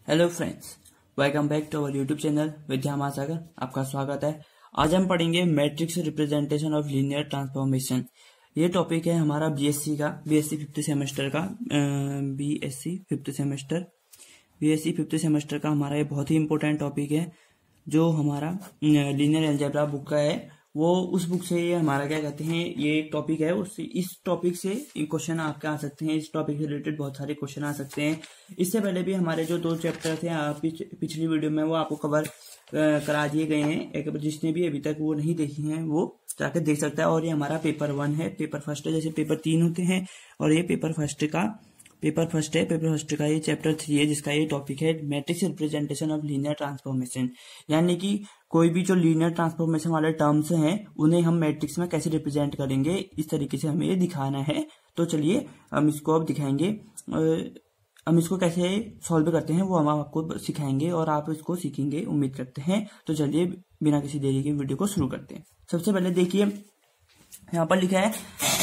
Hello friends, welcome back to our YouTube channel Vidya Mahasagar. आपका स्वागत है। आज हम पढ़ेंगे matrix representation of linear transformation. ये टॉपिक है हमारा बीएससी फिफ्थ सेमेस्टर का हमारा ये बहुत ही इंपॉर्टेंट टॉपिक है, जो हमारा लीनियर अलजेब्रा बुक का है। वो उस बुक से ये हमारा क्या कहते हैं, ये एक टॉपिक है। इस टॉपिक से क्वेश्चन आपके आ सकते हैं। इस टॉपिक से रिलेटेड बहुत सारे क्वेश्चन आ सकते हैं। इससे पहले भी हमारे जो 2 चैप्टर थे पिछली वीडियो में वो आपको कवर करा दिए गए हैं। एक जिसने भी अभी तक वो नहीं देखी हैं वो जाकर देख सकता है। और ये हमारा पेपर 1 है, पेपर फर्स्ट है। जैसे पेपर 3 होते हैं और ये पेपर फर्स्ट का ये चैप्टर 3 है, जिसका ये टॉपिक है matrix representation of linear transformation. यानी कि कोई भी जो लीनियर ट्रांसफॉर्मेशन वाले टर्म्स हैं उन्हें हम मैट्रिक्स में कैसे रिप्रेजेंट करेंगे, इस तरीके से हमें ये दिखाना है। तो चलिए हम इसको अब दिखाएंगे। हम इसको कैसे सॉल्व करते हैं वो हम आपको सिखाएंगे और आप इसको सीखेंगे, उम्मीद करते हैं। तो चलिए बिना किसी देरी के वीडियो को शुरू करते हैं। सबसे पहले देखिए, यहाँ पर लिखा है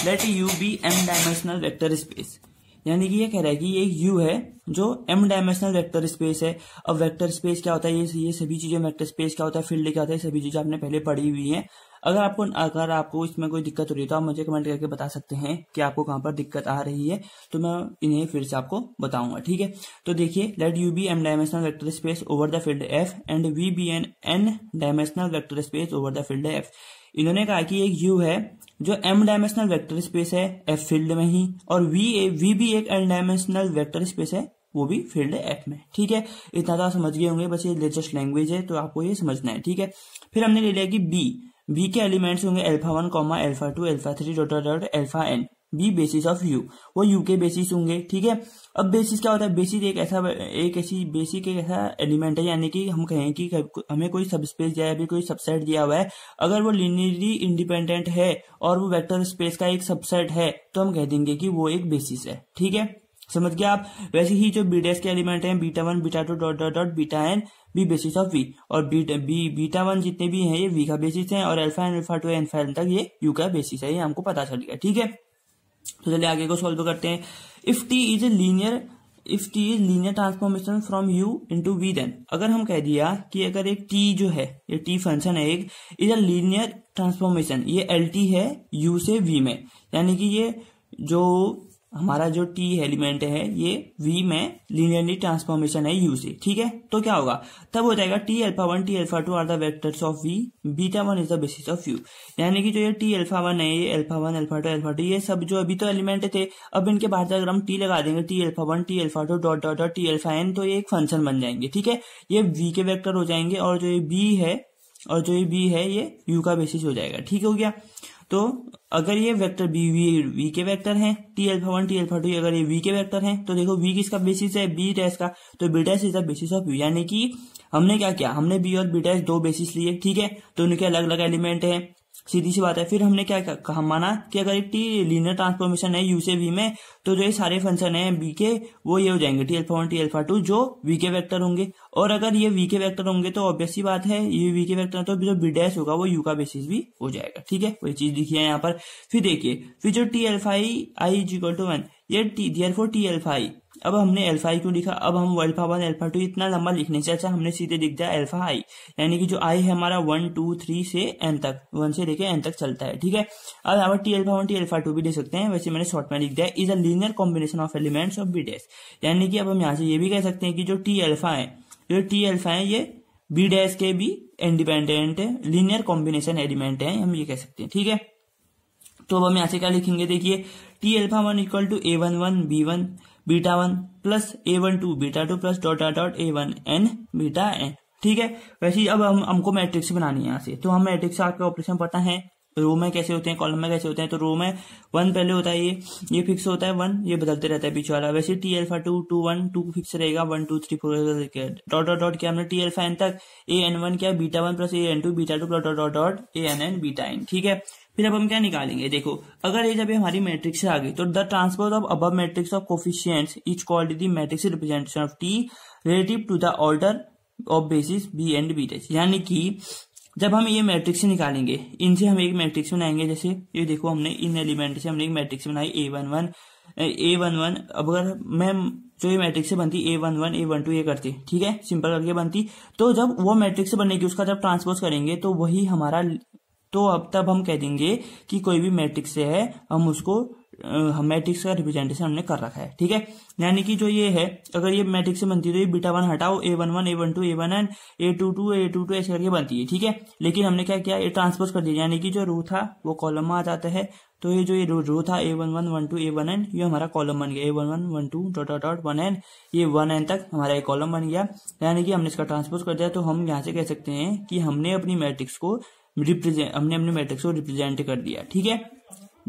let U be M dimensional vector space. यानी कि ये कह रहा है कि ये यू है जो एम डायमेंशनल वेक्टर स्पेस है। अब वेक्टर स्पेस क्या होता है, ये सभी चीजें, वेक्टर स्पेस क्या होता है, फील्ड क्या होता है, सभी चीजें आपने पहले पढ़ी हुई हैं। अगर आपको इसमें कोई दिक्कत हो रही है तो आप मुझे कमेंट करके बता सकते हैं कि आपको कहां पर दिक्कत आ रही है, तो मैं इन्हें फिर से आपको बताऊंगा। ठीक है, तो देखिए, let U be M dimensional vector space over the field F and V be N dimensional vector space over the field F. इन्होंने कहा कि एक यू है जो एम डायमेंशनल वेक्टर स्पेस है एफ फील्ड में ही, और वी भी एक एन डायमेंशनल वेक्टर स्पेस है, वो भी फील्ड है एफ में। ठीक है, इतना तो आप समझ गए होंगे, बस ये लेटेस्ट लैंग्वेज है तो आपको ये समझना है। ठीक है, फिर हमने ले लिया कि बी के एलिमेंट्स होंगे alpha 1, alpha 2, alpha 3 dot alpha N. B basis of U, वो यू के बेसिस होंगे। ठीक है, अब बेसिस क्या होता है, बेसिस एक ऐसा एलिमेंट है, यानी कि हम कहें कि हमें कोई सबस्पेस दिया है, अभी कोई सबसेट दिया हुआ है, अगर वो लीनियरली इंडिपेंडेंट है और वो वेक्टर स्पेस का एक सबसेट है तो हम कह देंगे कि वो एक बेसिस है। ठीक है, समझ गए आप। वैसे ही जो बी डैश के एलिमेंट हैं beta 1, beta 2 dot beta N, B basis of V, और बीटा 1 जितने भी हैं ये वी का बेसिस है, और alpha N, alpha 2, alpha N तक ये यू का बेसिस है। ये हमको पता चल गया। ठीक है, तो चलिए आगे को सॉल्व करते हैं। If T is linear transformation from U into V, then अगर हम कह दिया कि अगर एक टी जो है, ये टी फंक्शन है एक, इज अ लीनियर ट्रांसफॉर्मेशन, ये एल टी है यू से वी में, यानी कि ये जो हमारा जो टी एलिमेंट है ये वी में लीनियरली ट्रांसफॉर्मेशन है यू से। ठीक है, तो क्या होगा, तब हो जाएगा T alpha 1, T alpha 2 are the vectors of V, beta 1 is the basis of U. यानी कि जो ये टी अल्फा 1 है, ये अल्फा 1, अल्फा 2, अल्फा 2, ये सब जो अभी तो एलिमेंट थे, अब इनके बाहर अगर हम टी लगा देंगे, T alpha 1, T alpha 2 dot dot dot T alpha N, तो ये एक फंक्शन बन जाएंगे। ठीक है, ये वी के वेक्टर हो जाएंगे, और जो ये बी है ये यू का बेसिस हो जाएगा। ठीक हो गया। तो अगर ये वेक्टर वी के वेक्टर हैं, टी अल्फा 1, टी अल्फा 2, अगर ये वी के वेक्टर हैं, तो देखो वी किसका बेसिस है, बी डैश का, तो B dash is the basis of U. यानी कि हमने क्या किया, हमने बी और बी डैश 2 बेसिस लिए। ठीक है, तो उनके अलग अलग एलिमेंट हैं, सीधी सी बात है। फिर हमने क्या कहा, माना कि अगर एक टी लीनियर ट्रांसफॉर्मेशन है यू से वी में, तो जो ये सारे फंक्शन है बी के वो ये हो जाएंगे टी अल्फा 1, टी अल्फा 2, जो वी के वेक्टर होंगे। और अगर ये वी के वेक्टर होंगे तो ऑब्वियस सी बात है, ये वी के वेक्टर, तो जो बी डैश होगा वो यू का बेसिस भी हो जाएगा। ठीक है, वही चीज लिखी है यहाँ पर। फिर देखिए, फिर जो T alpha I is equal to 1, ये देयरफॉर टी अल्फा आई। अब हमने अल्फा आई क्यों लिखा, अब हम अल्फा 1, अल्फा 2 इतना लंबा लिखने से अच्छा हमने सीधे लिख दिया अल्फा आई, यानी कि जो आई है हमारा 1, 2, 3 से एन तक, 1 से लेके एन तक चलता है। ठीक है, अब यहाँ पर टी अल्फा 1, टी अल्फा 2 भी ले सकते हैं, वैसे मैंने शॉर्ट में लिख दिया is a linear combination of elements of B dash. यानी कि अब हम यहाँ से ये भी कह सकते हैं कि जो टी अल्फा है ये बी डैश के भी इंडिपेंडेंट लीनियर कॉम्बिनेशन एलिमेंट है, हम ये कह सकते हैं। ठीक है, तो अब हम यहाँ से क्या लिखेंगे, देखिए, T alpha 1 equal to A11 B1 beta 1 plus A12 beta 2 plus dot dot A1 N beta N। ठीक है, वैसे ही अब हमको मैट्रिक्स बनानी है यहाँ से, तो हम मैट्रिक्स आपका ऑपरेशन पता है, रो में कैसे होते हैं, कॉलम में कैसे होते हैं। तो रो में 1 पहले होता है, ये फिक्स होता है 1, ये बदलते रहता है बीच वाला। वैसे टी अल्फा 2, 2, 1, 2 फिक्स रहेगा, 1, 2, 3, 4 डॉट डॉट डॉट किया हमने टी अल्फा एन तक, AN1 क्या beta 1 plus AN2 beta 2 dot dot dot ANN beta N. ठीक है, फिर अब हम क्या निकालेंगे, देखो, अगर ये जब हमारी मैट्रिक्स से आ गई तो the transpose of above matrix of coefficients is called the matrix representation of T relative to the order of basis B and B dash. यानी कि जब हम ये मैट्रिक्स निकालेंगे, इनसे हम एक मैट्रिक्स बनाएंगे। जैसे ये देखो, हमने इन एलिमेंट से हमने एक मैट्रिक्स बनाई A11 A11, अब अगर मैं जो ये मैट्रिक्स से बनती A11 A12 ये करती, ठीक है, सिंपल करके बनती, तो जब वो मैट्रिक्स से बनेगी उसका जब ट्रांसपोज करेंगे तो वही हमारा, तो अब तब हम कह देंगे कि कोई भी मैट्रिक्स से है, हम उसको हम मैट्रिक्स का रिप्रेजेंटेशन हमने कर रखा है, ठीक है। यानी कि जो ये है, अगर ये मैट्रिक्स से बनती है तो ये बीटा 1 हटाओ, A11 A12 A1n A22 ऐसे करके बनती है, ठीक है। लेकिन हमने क्या किया, ये ट्रांसपोज कर दिया, यानी कि जो रो था वो कॉलम में आ जाता है। तो ये जो ये रो था A11 12 A1n, ये हमारा कॉलम बन गया, A11 12 dot dot dot 1n, ये 1n तक हमारा एक कॉलम बन गया। यानी कि हमने इसका ट्रांसपोज कर दिया, तो हम यहाँ से कह सकते हैं कि हमने अपनी मैट्रिक्स को रिप्रेजेंट कर दिया, ठीक है,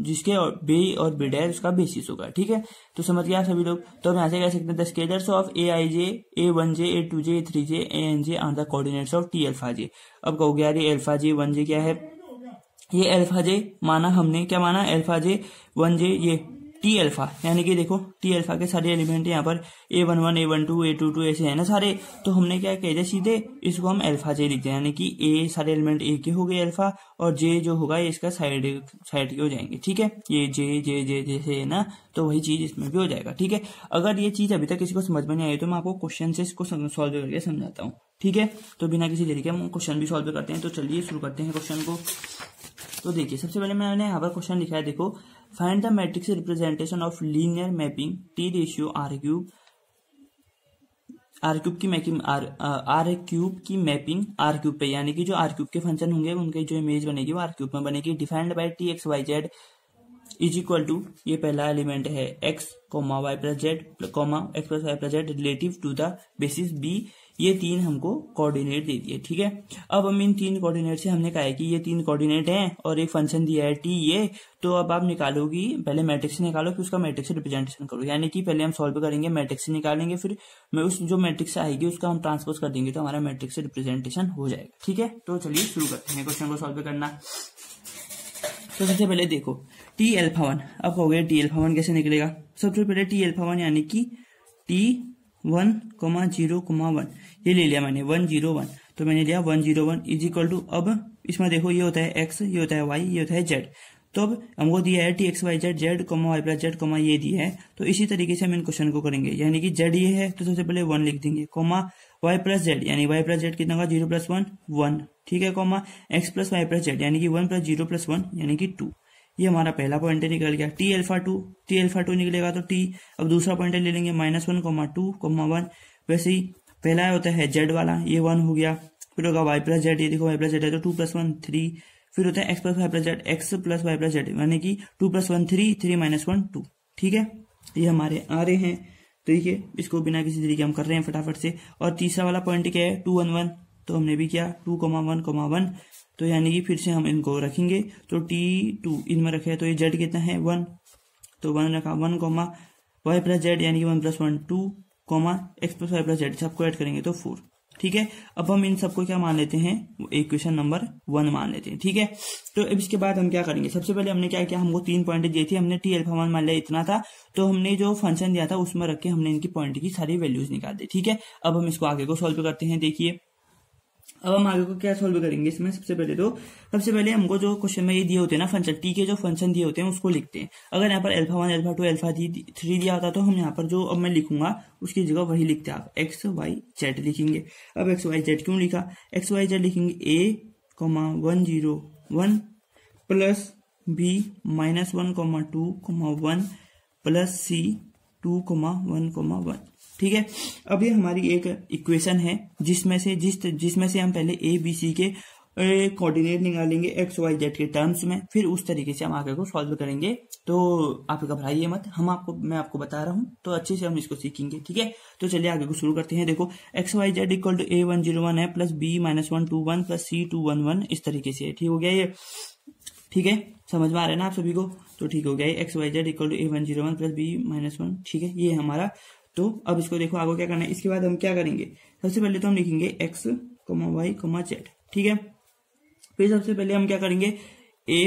जिसके बे और बी डैश उसका बेसिस होगा, ठीक है। तो समझ गया सभी लोग। तो हम यहाँ से कह सकते हैं the scalars of Aij A1j A2j A3j An are the coordinates of T alpha j। अब कहोगे यार ये अल्फा j 1j क्या है, ये अल्फा j माना हमने, क्या माना, अल्फा j 1j ये टी अल्फा, यानी कि देखो टी अल्फा के सारे एलिमेंट यहाँ पर A11 A12 A22 ऐसे है ना सारे, तो हमने क्या कह दिया सीधे इसको हम अल्फा जे लिखते हैं, यानी कि ए सारे एलिमेंट ए के हो गए अल्फा, और जे जो होगा ये इसका साइड के हो जाएंगे, ठीक है। ये जे जे जे जैसे है ना, तो वही चीज इसमें भी हो जाएगा, ठीक है। अगर ये चीज अभी तक किसी को समझ में नहीं आई तो मैं आपको क्वेश्चन से इसको सॉल्व करके समझाता हूँ, ठीक है। तो बिना किसी देरी के हम क्वेश्चन भी सॉल्व करते हैं। तो चलिए शुरू करते हैं क्वेश्चन को। तो देखिए सबसे पहले मैंने यहाँ पर क्वेश्चन लिखा है, देखो find the matrix representation of linear mapping T ratio R cube की मैपिंग आर क्यूब पे, यानी कि जो आर क्यूब के फंक्शन होंगे उनके जो इमेज बनेगी वो आर क्यूब में बनेगी। Defined by T X Y Z is equal to, ये पहला एलिमेंट है X comma Y plus Z comma X plus Y plus Z relative to the basis B, ये तीन हमको कोऑर्डिनेट दे दिए, ठीक है। अब हम इन तीन कोऑर्डिनेट से हमने कहा है कि ये तीन कोऑर्डिनेट हैं और एक फंक्शन दिया है टी ये, तो अब आप निकालोगी, पहले मैट्रिक्स से निकालो फिर उसका मैट्रिक्स से रिप्रेजेंटेशन करो, यानी कि पहले हम सॉल्व करेंगे मैट्रिक्स से निकालेंगे, फिर मैं उस जो मैट्रिक्स से आएगी उसका हम ट्रांसपोज कर देंगे तो हमारा मैट्रिक्स से रिप्रेजेंटेशन हो जाएगा, ठीक है। तो चलिए शुरू करते हैं क्वेश्चन को सॉल्व करना। तो सबसे पहले देखो टी अल्फा 1, अब हो गया टी अल्फा 1 कैसे निकलेगा। सबसे पहले टी अल्फा 1 यानी कि T1, 0, 1 ये ले लिया मैंने 1 0 1, तो मैंने लिया 1 0 1 इज इक्वल टू, अब इसमें देखो ये होता है x, ये होता है y, ये होता है z, तो अब हमको दिया है T X Y Z Z comma Y plus Z comma ये दिया है, तो इसी तरीके से हम इन क्वेश्चन को करेंगे, यानी कि जेड ये है तो सबसे पहले 1 लिख देंगे, कोमा वाई प्लस जेड यानी वाई प्लस जेड कितना होगा 0 प्लस 1 1, ठीक है, comma X plus Y plus Z यानी कि 1 प्लस 0 प्लस 1 यानी कि 2, ये हमारा पहला पॉइंट निकल गया। टी अल्फा 2 निकलेगा तो टी, अब दूसरा पॉइंट ले लेंगे -1, 2, 1, वैसे ही पहला होता है जेड वाला, ये 1 हो गया, फिर होगा वाई प्लस जेड, ये देखो वाई प्लस जेड है तो 2 प्लस 1 3, फिर होता है x plus Y plus Z, x plus Y plus Z यानी कि 2 प्लस 1 3, 3 - 1 2, ठीक है, ये हमारे आ रहे हैं। तो देखिए इसको बिना किसी तरीके हम कर रहे हैं फटाफट से। और तीसरा वाला पॉइंट क्या है 2 1 1, तो हमने भी किया 2, 1, 1, तो यानी कि फिर से हम इनको रखेंगे, तो T2 इनमें रखे तो ये जेड कितना है 1, तो 1 रखा 1, वाई प्लस जेड यानी कि 1 plus 1 2, X plus Y plus Z सबको ऐड करेंगे तो 4, ठीक है। अब हम इन सबको क्या मान लेते हैं, इक्वेशन नंबर 1 मान लेते हैं, ठीक है। तो अब इसके बाद हम क्या करेंगे, सबसे पहले हमने क्या किया, हमको 3 पॉइंट दिए थे, हमने टी अल्फा 1 मान लिया इतना था, तो हमने जो फंक्शन दिया था उसमें रख के हमने इनकी पॉइंट की सारी वैल्यूज निकाल दी, ठीक है। अब हम इसको आगे को सॉल्व करते हैं। देखिए अब हम आगे को क्या सॉल्व करेंगे इसमें, सबसे पहले हमको जो क्वेश्चन में ये दिए होते हैं ना फंक्शन, टी के जो फंक्शन दिए होते हैं उसको लिखते हैं। अगर यहाँ पर अल्फा 1 अल्फा 2 अल्फा 3 दिया होता तो हम यहाँ पर जो अब मैं लिखूंगा उसकी जगह वही लिखते हैं, आप एक्स वाई जेड लिखेंगे। अब एक्स वाई जेड क्यों लिखा, एक्स वाई जेड लिखेंगे A, 1 0 1 plus B -1, 2, 1 plus C 2, 1, 1, ठीक है। अब ये हमारी एक इक्वेशन है जिसमें से हम पहले ए बी सी के कोऑर्डिनेट निकालेंगे एक्स वाई जेड के टर्म्स में, फिर उस तरीके से हम आगे को सॉल्व करेंगे। तो आप घबराइए मत, मैं आपको बता रहा हूँ तो अच्छे से हम इसको सीखेंगे, ठीक है। तो चलिए आगे को शुरू करते हैं। देखो X Y Z equal to A1 0 1 है प्लस B -1 2 1 प्लस C 2 1 1 इस तरीके से, ठीक हो गया ये, ठीक है, समझ में आ रहा है ना आप सभी को, तो ठीक हो गया ये X Y Z equal to A1 0 1 plus B -1, ठीक है, ये हमारा। तो अब इसको देखो आगे क्या करना है, इसके बाद हम क्या करेंगे, सबसे पहले तो हम लिखेंगे एक्स वाई जेड, ठीक है। फिर सबसे पहले हम क्या करेंगे A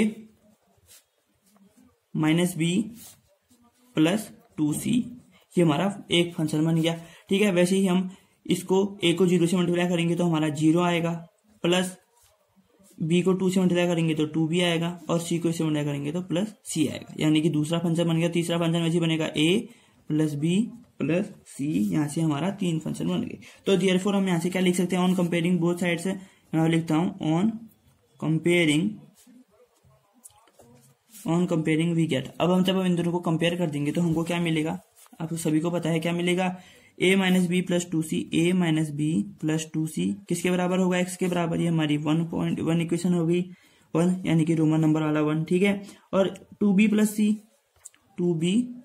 -B प्लस 2C, ये हमारा एक फंक्शन बन गया, ठीक है। वैसे ही हम इसको A को 0 से मल्टीप्लाई करेंगे तो हमारा 0 आएगा, प्लस बी को 2 से मल्टीप्लाई करेंगे तो 2b आएगा और सी को इससे मल्टीप्लाई करेंगे तो प्लस सी आएगा, यानी कि दूसरा फंक्शन बन गया। तीसरा फंक्शन वैसे बनेगा a प्लस बी प्लस सी, यहाँ से हमारा 3 फंक्शन बन गए। तो देयरफॉर हम यहाँ से क्या लिख सकते हैं, ऑन कंपेयरिंग बोथ साइड से यहाँ लिखता हूं ऑन कंपेयरिंग वी गेट। अब हम जब इन दोनों को कंपेयर कर देंगे तो हमको क्या मिलेगा, आपको सभी को पता है क्या मिलेगा, a minus B plus 2c, a minus B plus 2c किसके बराबर होगा, x के बराबर। ये हमारी 1.1 इक्वेशन हो गई, 1 यानी कि रोमन नंबर वाला 1, ठीक है। और 2b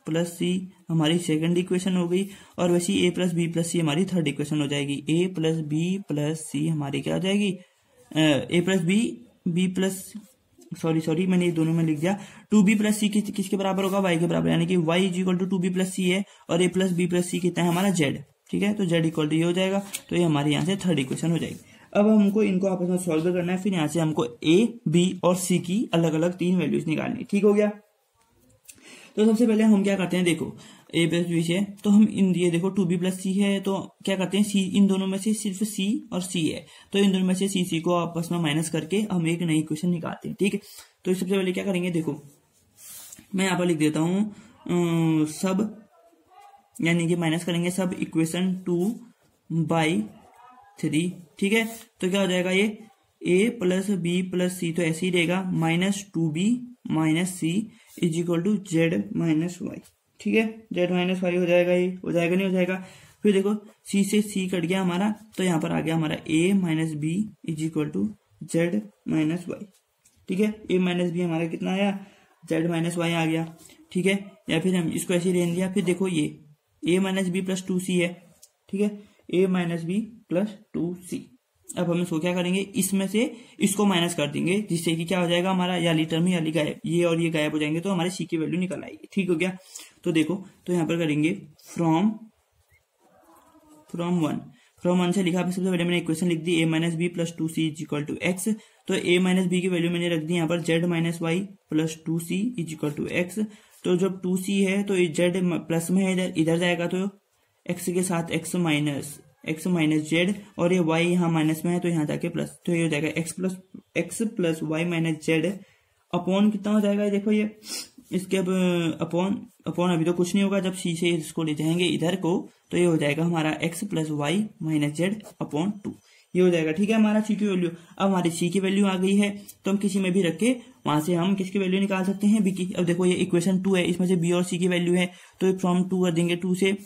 प्लस सी हमारी सेकंड इक्वेशन हो गई, और वैसी a plus B plus C हमारी थर्ड इक्वेशन हो जाएगी। a plus B plus C हमारी क्या हो जाएगी, a plus B plus sorry मैंने ये दोनों में लिख दिया। 2b प्लस सी किसके बराबर होगा, y के बराबर, यानी कि y is equal to 2b plus c है, और a plus B plus c कितना है हमारा z, ठीक है। तो z इक्वल टू ये हो जाएगा, तो ये हमारे यहाँ से थर्ड इक्वेशन हो जाएगी। अब हमको इनको आपस में सॉल्व करना है, फिर यहाँ से हमको a, b और c की अलग अलग 3 वैल्यूज निकालनी, ठीक हो गया। तो सबसे पहले हम क्या करते हैं, देखो a प्लस बी से, तो हम इन ये देखो 2b प्लस सी है, तो क्या करते हैं c, इन दोनों में से सिर्फ c और c है, तो इन दोनों में से c को आपस में माइनस करके हम एक नई इक्वेशन निकालते हैं, ठीक है। तो सबसे पहले क्या करेंगे, देखो मैं यहाँ पर लिख देता हूं सब, यानी कि माइनस करेंगे सब इक्वेशन 2/3, ठीक है। तो क्या हो जाएगा, ये a plus B plus C तो ऐसे ही रहेगा, minus 2b minus C is equal to z minus Y, ठीक है। z माइनस वाई हो जाएगा, ये हो जाएगा नहीं हो जाएगा। फिर देखो c से c कट गया हमारा, तो यहाँ पर आ गया हमारा a minus B is equal to z minus Y, ठीक है। a माइनस बी हमारा कितना आया, z माइनस वाई आ गया, ठीक है। या फिर हम इसको ऐसे ही रहने दिया। फिर देखो ये a minus B plus 2c है, ठीक है, a minus B plus 2c। अब हम इसको क्या करेंगे, इसमें से इसको माइनस कर देंगे, जिससे कि क्या हो जाएगा हमारा याली टर्म ही याली गायब, ये और ये गायब हो जाएंगे, तो हमारे सी की वैल्यू निकल आएगी, ठीक हो गया। तो देखो, तो यहाँ पर करेंगे फ्रॉम 1 से लिखा, सबसे पहले मैंने इक्वेशन लिख दी, a minus B plus 2c is equal to X. तो a माइनस बी की वैल्यू मैंने रख दी यहाँ पर z minus Y plus 2c is equal to X. तो जब 2c है तो z प्लस में है, इधर जाएगा, तो x के साथ x माइनस z, और ये y यहाँ माइनस में है तो यहाँ जाके प्लस, तो ये हो जाएगा x plus Y minus z upon कितना हो जाएगा, देखो ये इसके अब अपॉन अभी तो कुछ नहीं होगा, जब c से इसको ले जाएंगे इधर को, तो ये हो जाएगा हमारा x plus Y minus z upon 2, ये हो जाएगा, ठीक है, हमारा c की वैल्यू। अब हमारी c की वैल्यू आ गई है, तो हम किसी में भी रख के वहां से हम किसकी वैल्यू निकाल सकते हैं, b की। अब देखो ये इक्वेशन 2 है, इसमें से b और c की वैल्यू है, तो फ्रॉम 2 कर देंगे, 2 से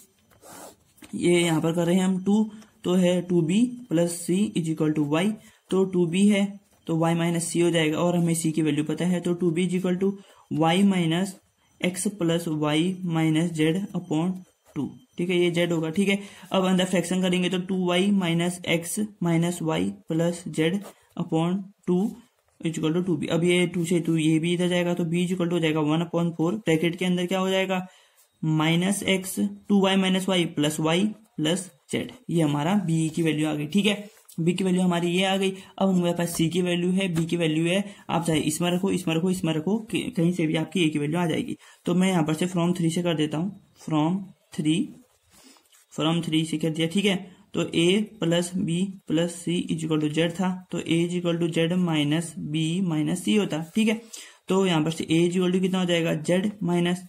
ये यहाँ पर कर रहे हैं हम 2, तो है 2b plus c is equal to y, तो 2b है तो y माइनस सी हो जाएगा, और हमें c की वैल्यू पता है, तो 2b is equal to y minus x plus Y minus z upon 2, ठीक है, ये z होगा, ठीक है। अब अंदर फ्रैक्शन करेंगे तो 2y minus x minus Y plus z upon 2 is equal to 2b। अब ये 2 से 2 ये भी इधर जाएगा, तो b इज इक्वल टू हो जाएगा 1/4, ब्रैकेट के अंदर क्या हो जाएगा, minus x 2y minus Y plus z, ये हमारा b की वैल्यू आ गई, ठीक है। b की वैल्यू हमारी ये आ गई। अब हमारे पास c की वैल्यू है, b की वैल्यू है, आप चाहे इसमें रखो, इसमें रखो, इसमें रखो, कहीं से भी आपकी a की वैल्यू आ जाएगी। तो मैं यहाँ पर से फ्रॉम 3 से कर देता हूँ, फ्रॉम 3 से कर दिया, ठीक है। तो a plus B plus c is equal to z था, तो a is equal to z minus b minus c होता, ठीक है। तो यहाँ पर से a इज इक्वल टू कितना हो जाएगा, जेड माइनस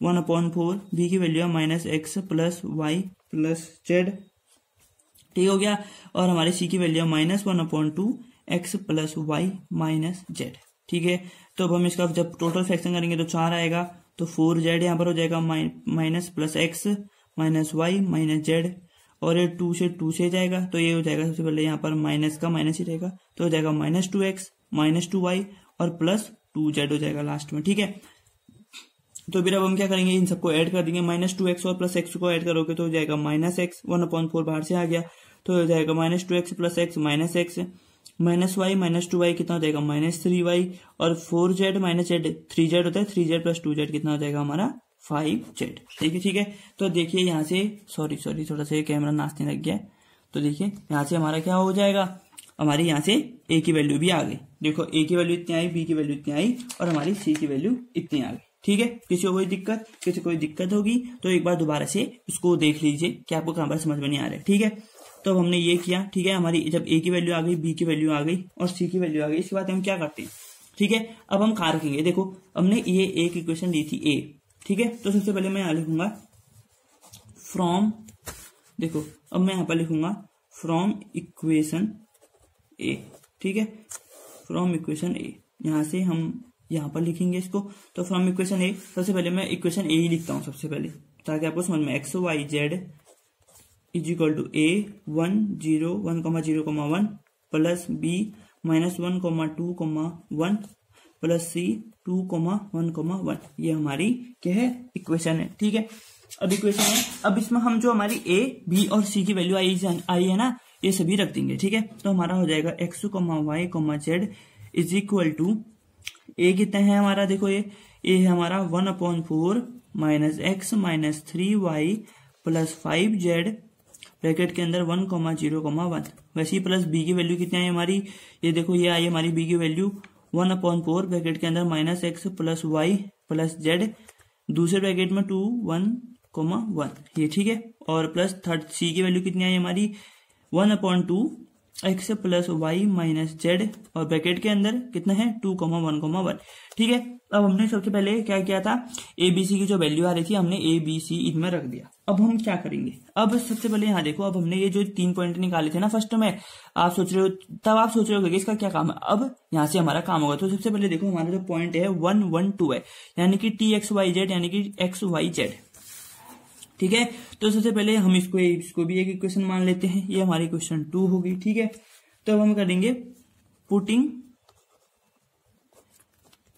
1/4, b की वैल्यू है minus x plus Y plus z, ठीक हो गया। और हमारे c की वैल्यू है minus 1/2 x plus Y minus z, ठीक है। तो अब हम इसका जब टोटल फ्रैक्शन करेंगे तो 4 आएगा, तो 4z यहाँ पर हो जाएगा minus plus x minus y minus z, और ये 2 से जाएगा, तो ये हो जाएगा सबसे पहले यहाँ पर माइनस का माइनस ही रहेगा, तो हो जाएगा माइनस 2x माइनस 2y और प्लस 2z हो जाएगा लास्ट में, ठीक है। तो फिर अब हम क्या करेंगे, इन सबको ऐड कर देंगे, माइनस 2x और प्लस x को ऐड करोगे तो हो जाएगा माइनस एक्स, 1/4 बाहर से आ गया, तो हो जाएगा minus 2x plus x minus x minus y minus 2y कितना हो जाएगा, माइनस 3y, और 4z माइनस जेड 3z होता है, 3z प्लस 2z कितना हो जाएगा हमारा 5z, ठीक है। तो देखिए यहाँ से सॉरी थोड़ा सा कैमरा नाचने लग गया है, तो देखिए यहाँ से हमारा क्या हो जाएगा, हमारी यहाँ से a की वैल्यू भी आ गई, देखो a की वैल्यू इतनी आई, b की वैल्यू इतनी आई, और हमारी c की वैल्यू इतनी आ गई, ठीक है। किसी को कोई दिक्कत होगी तो एक बार दोबारा से उसको देख लीजिए कि आपको कहां पर समझ में नहीं आ रहा है, ठीक है। तो अब हमने ये किया, ठीक है। हमारी जब ए की वैल्यू आ गई, बी की वैल्यू आ गई और सी की वैल्यू आ गई, इसके बाद हम क्या करते हैं, ठीक है। अब हम कहाँ रखेंगे, देखो हमने ये एक इक्वेशन दी थी ए, ठीक है। तो सबसे पहले मैं यहाँ लिखूंगा फ्रॉम, देखो अब मैं यहाँ पर लिखूंगा फ्रॉम इक्वेशन ए, ठीक है। फ्रॉम इक्वेशन ए, यहां से हम यहां पर लिखेंगे इसको। तो फ्रॉम इक्वेशन ए, सबसे पहले मैं इक्वेशन ए ही लिखता हूं सबसे पहले, ताकि आपको समझ में, x Y Z is equal to a 1 0 1,0,1 plus b -1,2,1 plus c 2,1,1, ये हमारी क्या है, इक्वेशन है, ठीक है। अब इक्वेशन है, अब इसमें हम जो हमारी ए बी और सी की वैल्यू आई है ना, ये सभी रख देंगे, ठीक है। तो हमारा हो जाएगा x Y Z is equal to, a कितना है हमारा, देखो ये है हमारा 1/4 minus x minus 3y plus 5z bracket के अंदर 1,0,1, वैसे ही प्लस बी की वैल्यू कितनी आई हमारी, ये देखो ये आई हमारी बी की वैल्यू 1/4 ब्रैकेट के अंदर minus x plus Y plus z, दूसरे ब्रैकेट में 2 1,1, ये ठीक है। और प्लस थर्ड सी की वैल्यू कितनी आई हमारी 1/2 x plus Y minus z, और ब्रैकेट के अंदर कितना है 2,1,1, ठीक है। अब हमने सबसे पहले क्या किया था, ए बी सी की जो वैल्यू आ रही थी हमने ए बी सी इनमें रख दिया। अब हम क्या करेंगे, अब सबसे पहले यहाँ देखो, अब हमने ये जो 3 पॉइंट निकाले थे ना फर्स्ट में, आप सोच रहे हो, तब आप सोच रहे हो कि इसका क्या काम है, अब यहाँ से हमारा काम होगा। तो सबसे पहले देखो हमारा जो पॉइंट है 1 1 2 है, यानी कि टी एक्स वाई जेड, यानी कि एक्स वाई जेड, ठीक है। तो सबसे पहले हम इसको भी एक इक्वेशन मान लेते हैं, ये हमारी इक्वेशन 2 होगी, ठीक है। तो अब हम करेंगे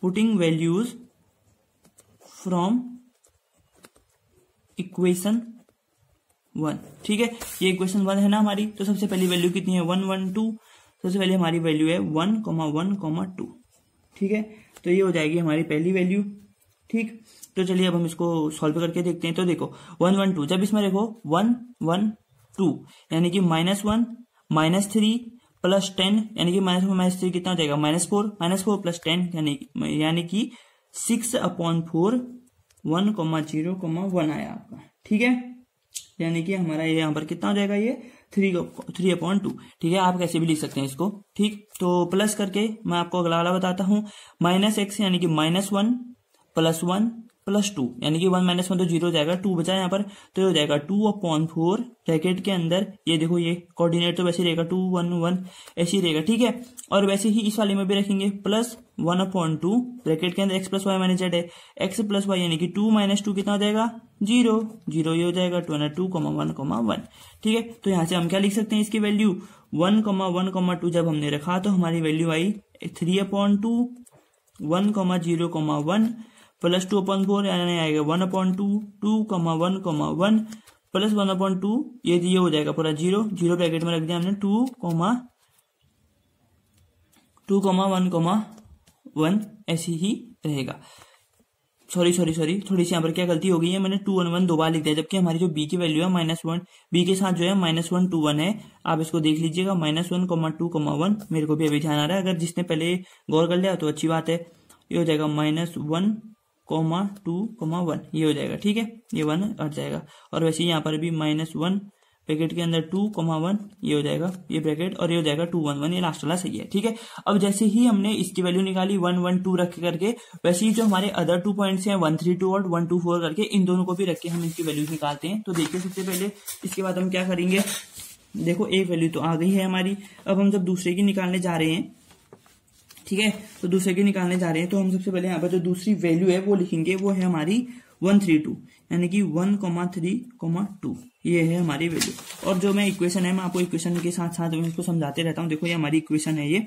पुटिंग वैल्यूज फ्रॉम इक्वेशन 1, ठीक है। ये इक्वेशन 1 है ना हमारी, तो सबसे पहली वैल्यू कितनी है 1 1 2, सबसे पहले हमारी वैल्यू है 1,1,2, ठीक है। तो ये हो जाएगी हमारी पहली वैल्यू, ठीक। तो चलिए अब हम इसको सॉल्व करके देखते हैं। तो देखो 1 1 2, जब इसमें देखो 1 1 2 यानी कि -1 -3 प्लस 10, यानी कि -3 कितना हो जाएगा -4 प्लस 10 यानी कि 6/4 1,0,1 आया आपका, ठीक है। यानी कि हमारा ये यहाँ पर कितना हो जाएगा, ये 3/2, ठीक है। आप कैसे भी लिख सकते हैं इसको, ठीक। तो प्लस करके मैं आपको अगला वाला बताता हूँ, -x यानी कि -1 प्लस 1 प्लस 2, यानी कि 1 -1 तो 0 हो जाएगा, 2 बचा यहाँ पर, तो ये हो जाएगा 2/4 ब्रैकेट के अंदर, ये देखो ये कोऑर्डिनेट तो वैसे रहेगा 2 1 1 ऐसे ही रहेगा, ठीक है। और वैसे ही इस वाले में भी रखेंगे प्लस 1/2 ब्रैकेट के अंदर x plus Y minus z है, एक्स प्लस वाई यानी कि 2 - 2 कितना हो जाएगा 0 0, ये हो जाएगा 2,1,1, ठीक है। तो यहाँ से हम क्या लिख सकते हैं, इसकी वैल्यू 1,1,2 जब हमने रखा तो हमारी वैल्यू आई 3/2 1,0,1 प्लस 2/4 यानी आएगा 1/2 2,1,1 प्लस 1/2, ये हो जाएगा पूरा 0 0 ब्रैकेट में रख दिया हमने 2,1,1 ऐसी ही रहेगा। सॉरी थोड़ी सी यहाँ पर क्या गलती हो गई है, मैंने 2 1 1 दो बार लिख दिया, जबकि हमारी जो बी की वैल्यू है -1, बी के साथ जो है -1 2 1 है, आप इसको देख लीजिएगा -1,2,1, मेरे को भी अभी ध्यान आ रहा है, अगर जिसने पहले गौर कर लिया तो अच्छी बात है। ये हो जाएगा -1,2,1, ये हो जाएगा, ठीक है, ये 1 हट जाएगा। और वैसे यहाँ पर भी -1 ब्रैकेट के अंदर 2,1, ये हो जाएगा ये ब्रैकेट, और ये हो जाएगा 2 1 1, ये लास्ट वाला सही है, ठीक है। अब जैसे ही हमने इसकी वैल्यू निकाली 1 1 2 रख करके, वैसे ही जो हमारे अदर 2 पॉइंट्स हैं 1 3 2 और 1 2 4 करके, इन दोनों को भी रख के हम इसकी वैल्यूज निकालते हैं। तो देखिए सबसे पहले इसके बाद हम क्या करेंगे, देखो एक वैल्यू तो आ गई है हमारी, अब हम जब दूसरे की निकालने जा रहे हैं, ठीक है, तो दूसरे की निकालने जा रहे हैं, तो हम सबसे पहले यहाँ पर जो दूसरी वैल्यू है वो लिखेंगे, वो है हमारी 132, यानी कि 1,3,2, ये है हमारी वैल्यू। और जो मैं इक्वेशन है, मैं आपको इक्वेशन के साथ साथ इसको समझाते रहता हूँ। देखो ये हमारी इक्वेशन है ये,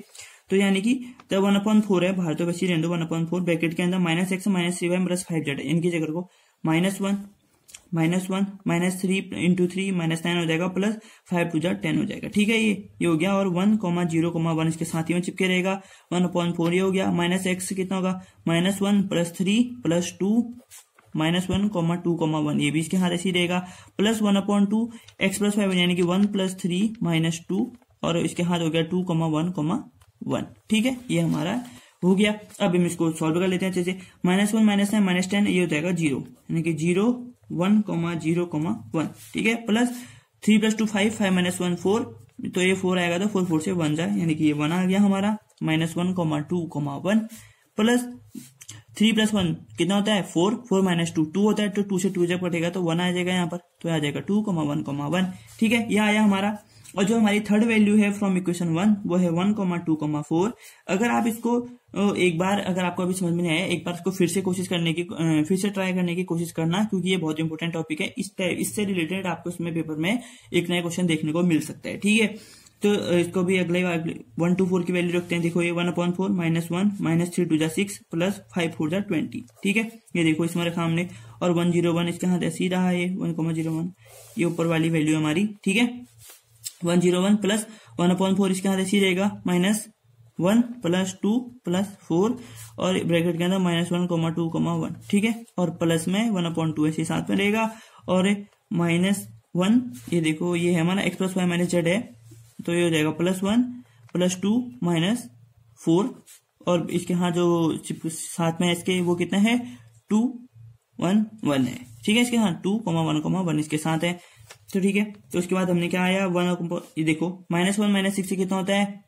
तो यानी कि जब 1/4 है बाहर, तो वैसे रेंडो 1/4 ब्रैकेट के अंदर -x minus 3y plus 5z, इनकी जगह को -1 -3 × 3 -9 हो जाएगा, प्लस 5 2 10 हो जाएगा, ठीक है। ये हो गया, और 1,0,1 इसके साथ ही में चिपके रहेगा, 1/4 ये हो गया, -x कितना होगा -1 प्लस 3 प्लस 2 -1,2,1, ये भी इसके हाथ ऐसे ही रहेगा, प्लस 1/2 x प्लस 5 यानी कि 1 प्लस 3 -2, और इसके हाथ हो गया 2,1,1, ठीक है। ये हमारा हो गया। अब हम इसको सॉल्व कर लेते हैं अच्छे से, -1 -9 -10, ये हो जाएगा 0, यानी कि 0 1,0,1, ठीक है, प्लस 3 + 2 5, 5 - 1 4, तो ये 4 आएगा तो 4 से 1 जाए, यानी कि ये 1 आ गया हमारा। -1, 2, 1 प्लस 3 + 1 कितना होता है 4, 4 - 2 2 होता है, तो 2 से 2 जब कटेगा तो 1 आ जाएगा यहाँ पर, तो आ जाएगा 2, 1, 1। ठीक है, यह आया हमारा। और जो हमारी थर्ड वैल्यू है फ्रॉम इक्वेशन 1 वो है 1, 2, 4। अगर आप इसको एक बार, अगर आपको अभी समझ में नहीं आया, एक बार इसको फिर से ट्राई करने की कोशिश करना, क्योंकि ये बहुत इंपॉर्टेंट टॉपिक है। इससे रिलेटेड आपको इसमें पेपर में एक नया क्वेश्चन देखने को मिल सकता है। ठीक है, तो इसको भी अगले 1 to 4 की वैल्यू रखते हैं। देखो ये 1/4 -1 -3 2 6 प्लस 5 4 20। ठीक है, ये देखो इसमें रखा हमने, और 101 इसके हाथ ऐसे ही रहा है, 1,01 ये ऊपर वाली वैल्यू हमारी। ठीक है, 101 प्लस 1/4 इसके हाथ ऐसे ही रहेगा, -1 प्लस 2 प्लस 4 और ब्रैकेट के अंदर -1, 2, 1। ठीक है, और प्लस में 1/2 ऐसे साथ में रहेगा, और -1 ये देखो ये है हमारा x + y - z है, तो ये हो जाएगा +1 + 2 -4, और इसके यहाँ जो साथ में इसके वो कितना है 2, 1, 1 है। ठीक है, इसके यहाँ 2, 1, 1 इसके साथ है। तो ठीक है, तो उसके बाद हमने क्या आया 1, ये देखो -1 - 6 से कितना होता है,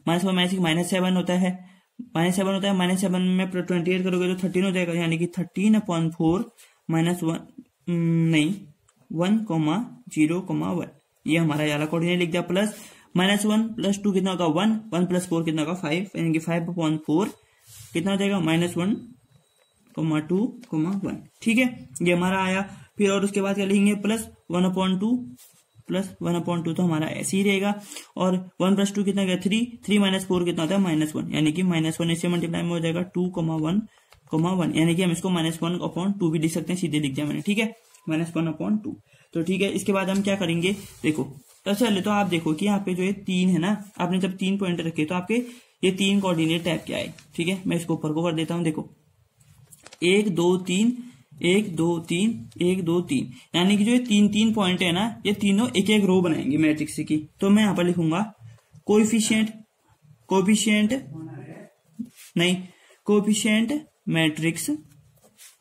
-1 - 6 -7 होता है, -7 होता है। -7 में 28 करोगे तो 13 हो जाएगा, यानी कि 13/4 -1 नहीं 1,0,1 ये हमारा वाला कोऑर्डिनेट लिख दिया। प्लस -1 + 2 कितना होगा 1, 1 + 4 कितना होगा 5, यानी कि 5/4 कितना हो जाएगा -1, 2, 1। ठीक है, ये हमारा आया। फिर और उसके बाद क्या लिखेंगे, +1/2 तो हमारा ऐसे ही रहेगा, और 1 + 2 कितना गया 3, 3 - 4 कितना होता है -1, यानी कि -1 इससे मल्टीप्लाई में हो जाएगा 2, 1, यानी कि हम इसको -1/2 भी लिख सकते हैं, सीधे लिख दिया मैंने। ठीक है, -1/2। तो ठीक है, इसके बाद हम क्या करेंगे, देखो तो चलो, तो आप देखो कि यहाँ पे जो ये 3 है ना, आपने जब 3 पॉइंट रखे तो आपके ये 3 कोऑर्डिनेट टाइप क्या है। ठीक है, मैं इसको ऊपर को कर देता हूँ। देखो 1 2 3 1 2 3 1 2 3, यानी कि जो ये 3 पॉइंट है ना, ये तीनों एक एक रो बनाएंगे मैट्रिक्स की। तो मैं यहां पर लिखूंगा कोएफिशिएंट मैट्रिक्स।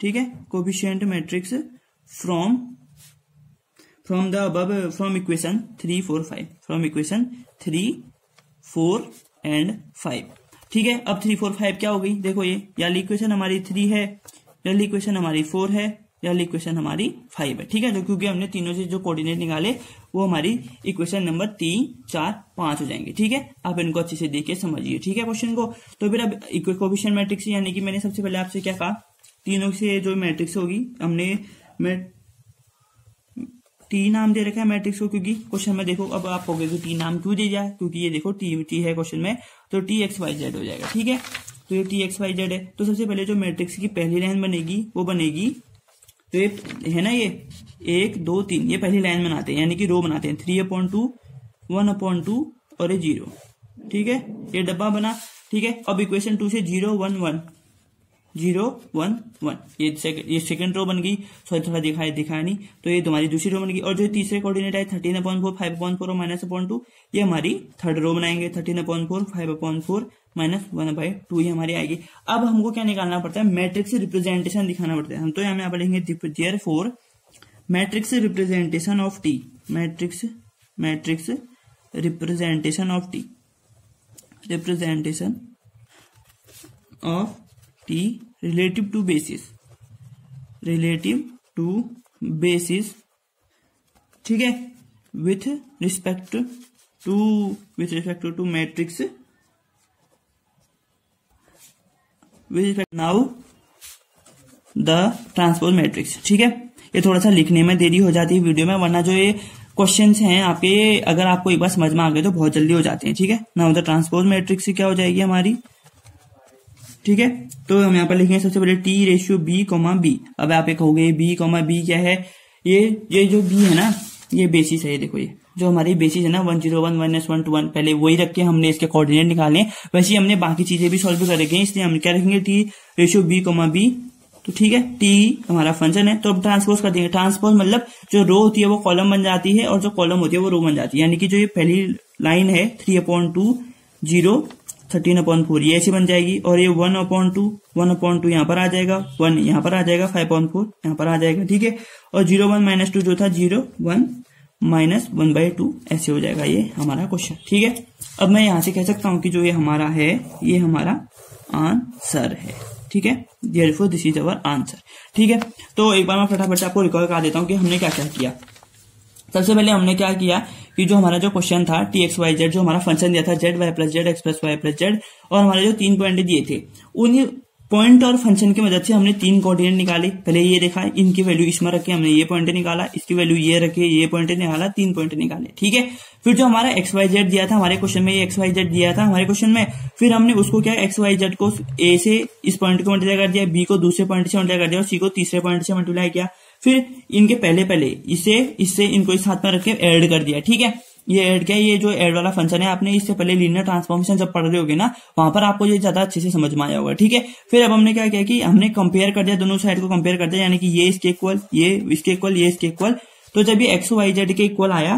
ठीक है, coefficient matrix from the above, from equation 3 4 5, from equation 3 4 and 5। ठीक है, अब 3 4 5 क्या हो गई, देखो ये वाली इक्वेशन हमारी 3 है, वाली इक्वेशन हमारी 4 है, वाली इक्वेशन हमारी 5 है। ठीक है, तो क्योंकि हमने तीनों से जो कोऑर्डिनेट निकाले वो हमारी इक्वेशन नंबर 3 4 5 हो जाएंगे। ठीक है, आप इनको अच्छे से देख के समझिए। ठीक है, क्वेश्चन को। तो फिर अब कोएफिशिएंट मैट्रिक्स, यानी कि मैंने सबसे पहले आपसे क्या कहा, तीनों से जो मैट्रिक्स होगी, हमने टी नाम दे रखा है मैट्रिक्स को, क्योंकि क्वेश्चन में देखो, अब आप कहोगे कि टी नाम क्यों दे जाए, क्योंकि ये देखो टी है क्वेश्चन में, तो TXYZ हो जाएगा। ठीक है, तो ये TXYZ है। तो सबसे पहले जो मैट्रिक्स की पहली लाइन बनेगी वो बनेगी, तो ये है ना, ये 1 2 3 ये पहली लाइन बनाते हैं, यानी कि रो बनाते हैं, 3/2 1/2 और ये 0। ठीक है, ये डब्बा बना। ठीक है, अब इक्वेशन 2 से 0 1 1 0 1 1 ये सेकंड रो बन गई। सॉरी, थोड़ा दिखाया नहीं, तो ये तुम्हारी दूसरी रो बन गई। और जो तीसरे कोऑर्डिनेट है 13/4 5/4 और -/2, ये हमारी थर्ड रो बनाएंगे, 13/4 5/4 -1/2 ये हमारी आएगी। अब हमको क्या निकालना पड़ता है, मैट्रिक्स रिप्रेजेंटेशन दिखाना पड़ता है। हम तो यहाँ पे लिखेंगे therefore matrix representation of T, matrix representation of T, representation of T relative to basis। ठीक है, with respect to matrix, now the transpose matrix. ठीक है, ये थोड़ा सा लिखने में देरी हो जाती है वीडियो में, वरना जो ये क्वेश्चंस हैं आपके, अगर आपको एक बार समझ में आ गए तो बहुत जल्दी हो जाते हैं। ठीक है, नाउ द ट्रांसपोज मैट्रिक्स क्या हो जाएगी हमारी। ठीक है, तो हम यहाँ पर लिखेंगे सबसे पहले T/B, B। अब आप कहोगे B, B क्या है, ये जो B है ना, ये बेसिस है। ये देखो, ये जो हमारी बेसिस है ना 101 -1 to 1, पहले वही रख के हमने इसके कोऑर्डिनेट निकाले। वैसे ही हमने बाकी चीजें भी सॉल्व कर रखी हैं, इसलिए हम क्या रखेंगे T/B, B। तो ठीक है, T हमारा फंक्शन है, तो अब ट्रांसपोज कर देंगे। ट्रांसपोज मतलब जो रो होती है वो कॉलम बन जाती है, और जो कॉलम होती है वो रो बन जाती है। यानी कि जो ये पहली लाइन है 3/2 0 13/4 ये ऐसी बन जाएगी, और ये 1/2 यहाँ पर आ जाएगा, 1 यहाँ पर आ जाएगा, 5/4 यहाँ पर आ जाएगा। ठीक है, और 0 1 -2 जो था 0 1 -1/2 ऐसे हो जाएगा ये हमारा क्वेश्चन। ठीक है, अब मैं यहां से कह सकता हूं कि जो ये हमारा है ये हमारा आंसर है। ठीक है, therefore this is our answer. ठीक है, तो एक बार मैं फटाफट से आपको रिकॉल करा देता हूं कि हमने क्या क्या किया। सबसे पहले हमने क्या किया कि जो हमारा जो क्वेश्चन था txyz, जो हमारा फंक्शन दिया था z y plus Z x plus Y plus z, और हमारे जो 3 पॉइंट दिए थे उन पॉइंट और फंक्शन की मदद से हमने 3 कोऑर्डिनेट निकाले। पहले ये देखा, इनकी वैल्यू इसमें रखे, हमने ये पॉइंट निकाला, इसकी वैल्यू ये रखे, ये पॉइंट निकाला, 3 पॉइंट निकाले। ठीक है, फिर जो हमारा xyz दिया था हमारे क्वेश्चन में, ये xyz दिया था हमारे क्वेश्चन में, फिर हमने उसको क्या xyz को a से इस पॉइंट को मल्टीप्लाई कर दिया, b को दूसरे पॉइंट से मल्टीप्लाई कर दिया और c को तीसरे पॉइंट से मल्टीप्लाई किया। फिर इनके पहले इससे इनको इस हाथ में रख के ऐड कर दिया। ठीक है, ये ऐड क्या है, ये जो ऐड वाला फंक्शन है, आपने इससे पहले लीनियर ट्रांसफॉर्मेशन जब पढ़ रहे होगे ना, वहां पर आपको ये ज्यादा अच्छे से समझ में आया होगा। ठीक है, फिर अब हमने क्या किया कि हमने कंपेयर कर दिया, दोनों साइड को कंपेयर कर दिया, यानी कि ये इसके इक्वल, ये इसके इक्वल, ये इसके इक्वल। तो जब ये xyz के इक्वल आया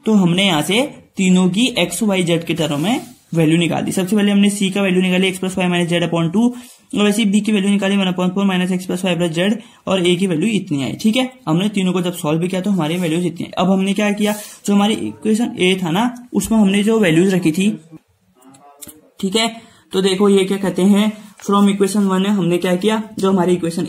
तो हमने यहां से तीनों की xyz के टर्म में वैल्यू निकाली। सबसे पहले हमने c का वैल्यू निकाली x plus Y minus z upon 2, और वैसे b की वैल्यू निकाली 1/4 minus x plus Y plus z, और a की वैल्यू इतनी आई। ठीक है, हमने तीनों को जब सॉल्व किया तो हमारी वैल्यूज इतनी आई। अब हमने क्या किया, जो हमारी इक्वेशन a था ना, उसमें हमने जो वैल्यूज रखी थी, ठीक है, तो देखो ये क्या कहते हैं, फ्रॉम इक्वेशन 1 हमने क्या किया, जो हमारी इक्वेशन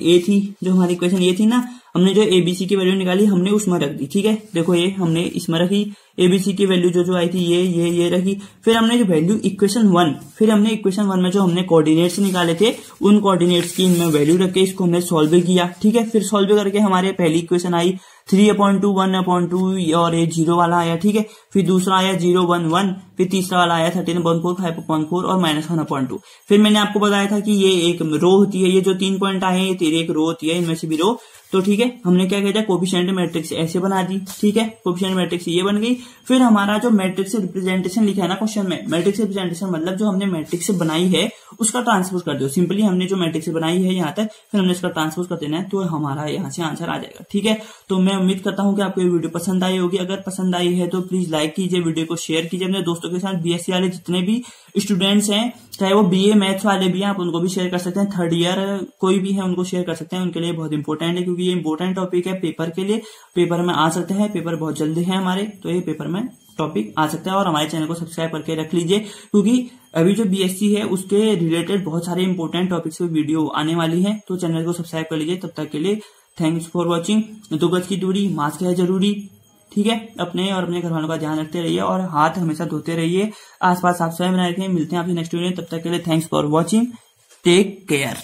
a थी ना, हमने जो एबीसी की वैल्यू निकाली हमने उसमें रख दी। ठीक है, देखो ये हमने इसमें रखी, एबीसी की वैल्यू जो आई थी ये रखी। फिर हमने जो वैल्यू इक्वेशन 1 में जो हमने कोऑर्डिनेट्स निकाले थे, उन कोऑर्डिनेट्स की इनमें वैल्यू रख के इसको हमने सॉल्व किया। ठीक है, फिर सॉल्व करके हमारे पहली इक्वेशन आई 3/2, 1/2 और ये 0 वाला आया। ठीक है, फिर दूसरा आया 0, 1, 1, फिर तीसरा वाला आया 13/4, 5/4 और -1/2। फिर मैंने आपको बताया था कि ये एक रो होती है, ये जो 3 पॉइंट आए हैं ये तेरी एक रो होती है, इनमें से भी रो। तो ठीक है, हमने क्या किया, कोफिशिएंट मैट्रिक्स ऐसे बना दी। ठीक है, कोफिशिएंट मैट्रिक्स ये बन गई। फिर हमारा जो मैट्रिक्स रिप्रेजेंटेशन लिखा है ना क्वेश्चन में, मैट्रिक्स रिप्रेजेंटेशन मतलब जो हमने मैट्रिक्स बनाई है उसका ट्रांसपोज कर दो। सिंपली हमने जो मैट्रिक्स बनाई है यहाँ तक, फिर हमने इसका ट्रांसपोज कर देना है, तो हमारा यहाँ से आंसर आ जाएगा। ठीक है, तो मैं उम्मीद करता हूँ कि आपको ये वीडियो पसंद आई होगी। अगर पसंद आई है तो प्लीज लाइक कीजिए, वीडियो को शेयर कीजिए अपने दोस्तों के साथ। बीएससी वाले जितने भी स्टूडेंट्स हैं, चाहे वो बीए मैथ्स वाले भी हैं, आप उनको भी शेयर कर सकते हैं। 3rd ईयर कोई भी है उनको शेयर कर सकते हैं, उनके लिए बहुत इंपॉर्टेंट है, क्योंकि ये इंपॉर्टेंट टॉपिक है पेपर के लिए। पेपर में आ सकते हैं, पेपर बहुत जल्दी है हमारे, तो ये पेपर में टॉपिक आ सकता है। और हमारे चैनल को सब्सक्राइब करके रख लीजिए, क्योंकि अभी जो बीएससी है उसके रिलेटेड बहुत सारे इंपॉर्टेंट टॉपिक्स पे वीडियो आने वाली है, तो चैनल को सब्सक्राइब कर लीजिए। तब तक के लिए थैंक्स फॉर वॉचिंग। 2 गज की दूरी, मास्क है जरूरी। ठीक है, अपने और अपने घर वालों का ध्यान रखते रहिए और हाथ हमेशा धोते रहिए, आसपास साफ सफाई बनाए रखें। मिलते हैं आपसे नेक्स्ट वीडियो, तब तक के लिए thanks for watching, take care.